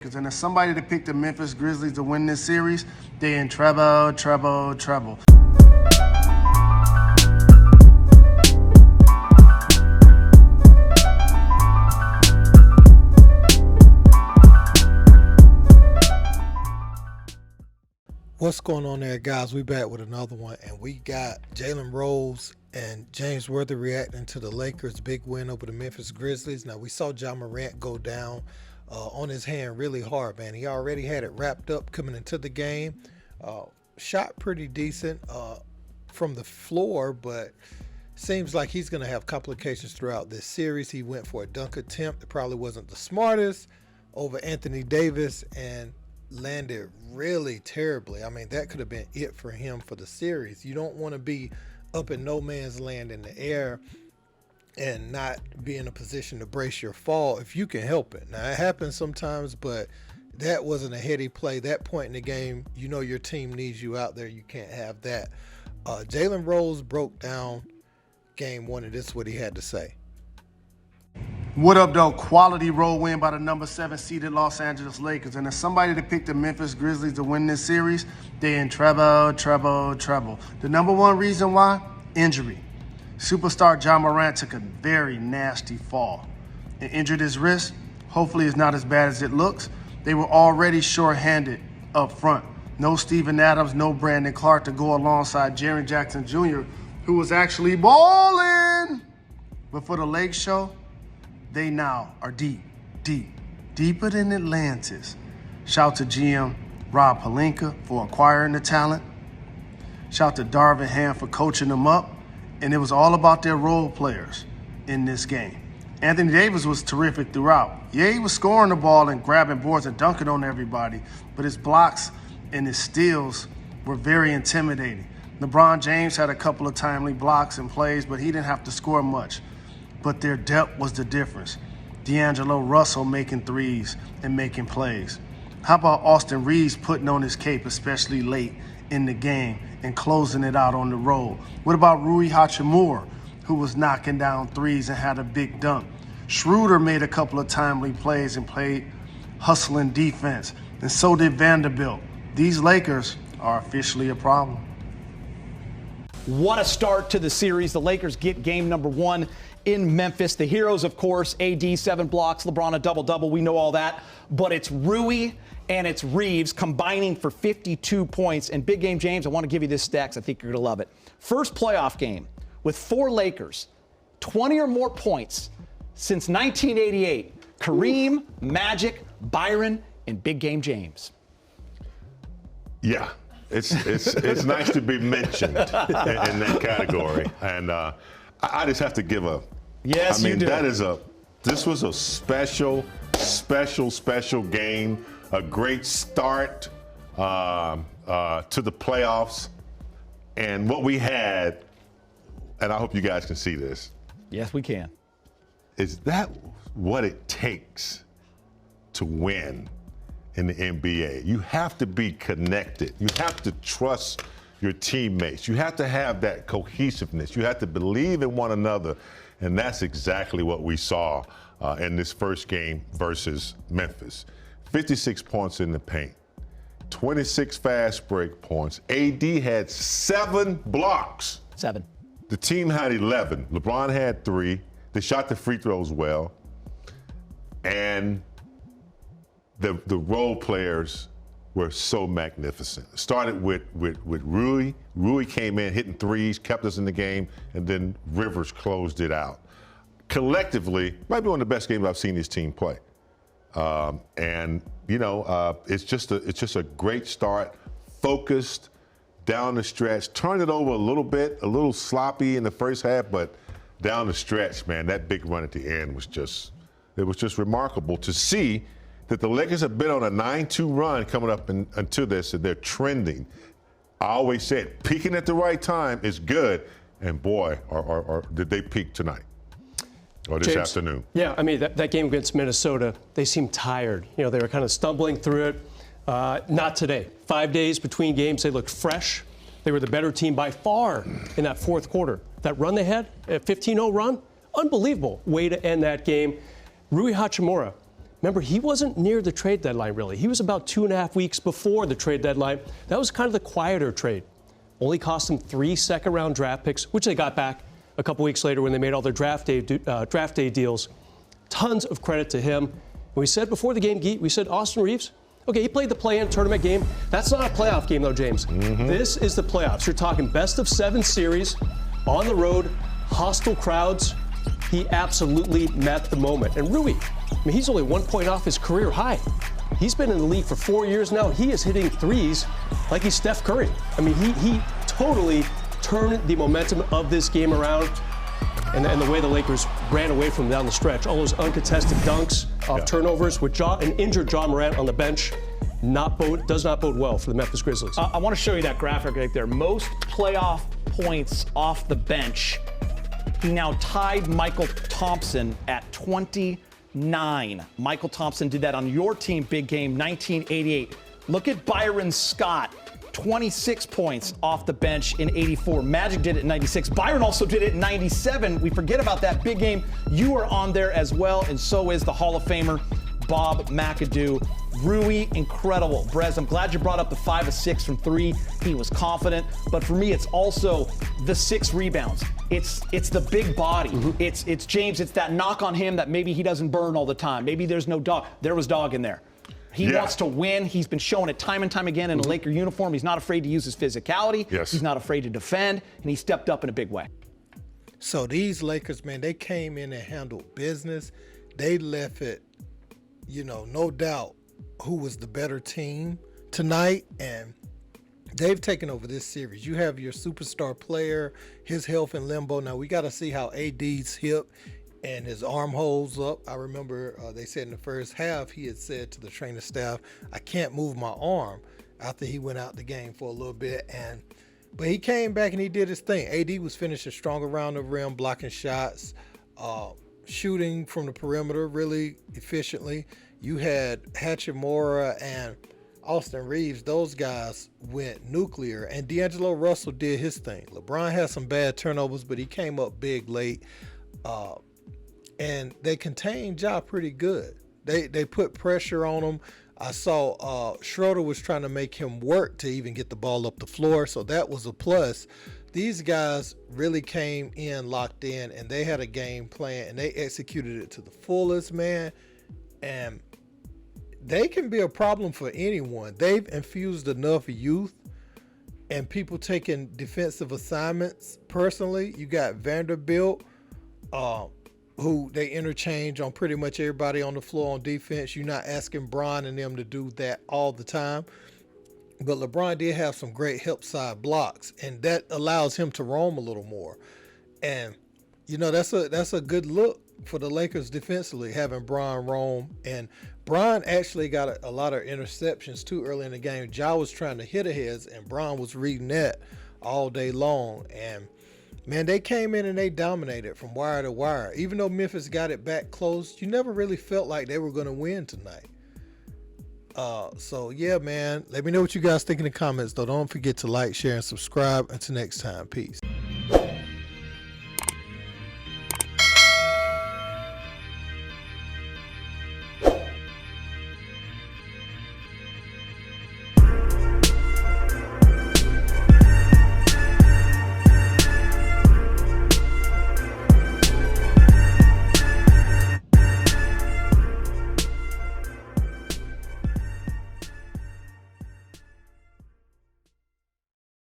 And if somebody to pick the Memphis Grizzlies to win this series, they in trouble. What's going on there, guys? We back with another one, and we got Jalen Rose and James Worthy reacting to the Lakers' big win over the Memphis Grizzlies. Now, we saw Ja Morant go down on his hand really hard, man. He already had it wrapped up coming into the game. Shot pretty decent from the floor, but seems like he's going to have complications throughout this series. He went for a dunk attempt. It probably wasn't the smartest over Anthony Davis and landed really terribly. I mean, that could have been it for him for the series. You don't want to be up in no man's land in the air and not be in a position to brace your fall if you can help it. Now, it happens sometimes, but that wasn't a heady play. That point in the game, you know your team needs you out there. You can't have that. Jalen Rose broke down game one, and this is what he had to say. What up, though? Quality road win by the number 7 seeded Los Angeles Lakers. And if somebody to pick the Memphis Grizzlies to win this series, they in trouble. The number one reason why? Injury. Superstar Ja Morant took a very nasty fall and injured his wrist. Hopefully it's not as bad as it looks. They were already short-handed up front. No Steven Adams, no Brandon Clark to go alongside Jaren Jackson Jr., who was actually balling. But for the Lake show, they now are deeper than Atlantis. Shout to GM Rob Pelinka for acquiring the talent. Shout to Darvin Ham for coaching them up. And it was all about their role players in this game. Anthony Davis was terrific throughout. Yeah, he was scoring the ball and grabbing boards and dunking on everybody, but his blocks and his steals were very intimidating. LeBron James had a couple of timely blocks and plays, but he didn't have to score much. But their depth was the difference. D'Angelo Russell making threes and making plays. How about Austin Reeves putting on his cape, especially late in the game, and closing it out on the road? What about Rui Hachimura, who was knocking down threes and had a big dunk? Schroeder made a couple of timely plays and played hustling defense, and so did Vanderbilt. These Lakers are officially a problem. What a start to the series. The Lakers get game number 1 in Memphis. The heroes, of course, AD 7 blocks, LeBron a double-double. We know all that. But it's Rui and it's Reeves combining for 52 points. And Big Game James, I want to give you this stat 'cause I think you're going to love it. First playoff game with 4 Lakers, 20 or more points since 1988. Kareem, Magic, Byron, and Big Game James. Yeah, it's nice to be mentioned in that category. And I just have to give a. Yes, I mean, you do. This was a special game. A great start to the playoffs. And what we had, and I hope you guys can see this. Yes, we can. Is that what it takes to win in the NBA? You have to be connected. You have to trust your teammates. You have to have that cohesiveness. You have to believe in one another. And that's exactly what we saw in this first game versus Memphis. 56 points in the paint, 26 fast break points. AD had 7 blocks. 7. The team had 11. LeBron had 3. They shot the free throws well. And the role players were so magnificent. It started with Rui. Rui came in hitting threes, kept us in the game, and then Rivers closed it out. Collectively, might be one of the best games I've seen this team play. And it's just a great start. Focused down the stretch. Turned it over a little bit, a little sloppy in the first half, but down the stretch, man, that big run at the end was just remarkable to see that the Lakers have been on a 9-2 run coming up into this, and they're trending. I always said peaking at the right time is good, and boy, or did they peak tonight or this afternoon? Yeah, I mean, that game against Minnesota, they seemed tired. They were kind of stumbling through it. Not today. 5 days between games, they looked fresh. They were the better team by far in that fourth quarter. That run they had, a 15-0 run, unbelievable way to end that game. Rui Hachimura, remember, he wasn't near the trade deadline, really. He was about 2.5 weeks before the trade deadline. That was kind of the quieter trade. Only cost them 3 second-round draft picks, which they got back a couple weeks later when they made all their draft day deals. Tons of credit to him. We said before the game, we said Austin Reeves, okay, he played the play-in tournament game. That's not a playoff game, though, James. This is the playoffs. You're talking best-of-7 series, on the road, hostile crowds. He absolutely met the moment. And Rui, I mean, he's only 1 point off his career high. He's been in the league for 4 years now. He is hitting threes like he's Steph Curry. I mean, he totally turned the momentum of this game around. And the way the Lakers ran away from him down the stretch, all those uncontested dunks off turnovers with an injured Ja Morant on the bench, does not bode well for the Memphis Grizzlies. I want to show you that graphic right there. Most playoff points off the bench. He now tied Michael Thompson at 29. Michael Thompson did that on your team, big game, 1988. Look at Byron Scott. 26 points off the bench in 84. Magic did it in 96. Byron also did it in 97. We forget about that big game. You are on there as well, and so is the Hall of Famer, Bob McAdoo. Rui, incredible. Brez, I'm glad you brought up the 5 of 6 from 3. He was confident. But for me, it's also the 6 rebounds. It's the big body. It's James. It's that knock on him that maybe he doesn't burn all the time. Maybe there's no dog. There was dog in there. He wants to win. He's been showing it time and time again in a Laker uniform. He's not afraid to use his physicality. Yes. He's not afraid to defend, and he stepped up in a big way. So these Lakers, man, they came in and handled business. They left it, no doubt who was the better team tonight, and they've taken over this series. You have your superstar player, his health in limbo. Now we got to see how AD's hip and his arm holds up. I remember they said in the first half, he had said to the training staff, I can't move my arm, after he went out the game for a little bit. But he came back and he did his thing. AD was finishing strong around the rim, blocking shots, shooting from the perimeter really efficiently. You had Hachimura and Austin Reeves. Those guys went nuclear. And D'Angelo Russell did his thing. LeBron had some bad turnovers, but he came up big late. And they contained Ja pretty good. They put pressure on him. I saw Schroeder was trying to make him work to even get the ball up the floor, so that was a plus. These guys really came in locked in, and they had a game plan, and they executed it to the fullest, man. And they can be a problem for anyone. They've infused enough youth and people taking defensive assignments personally. You got Vanderbilt, who they interchange on pretty much everybody on the floor on defense. You're not asking Bron and them to do that all the time. But LeBron did have some great help side blocks, and that allows him to roam a little more. And, that's a good look for the Lakers defensively, having Bron roam. And Bron actually got a lot of interceptions, too, early in the game. Ja was trying to hit ahead, and Bron was reading that all day long. And man, they came in and they dominated from wire to wire. Even though Memphis got it back close, you never really felt like they were going to win tonight. So, yeah, man, let me know what you guys think in the comments, though. Don't forget to like, share, and subscribe. Until next time, peace.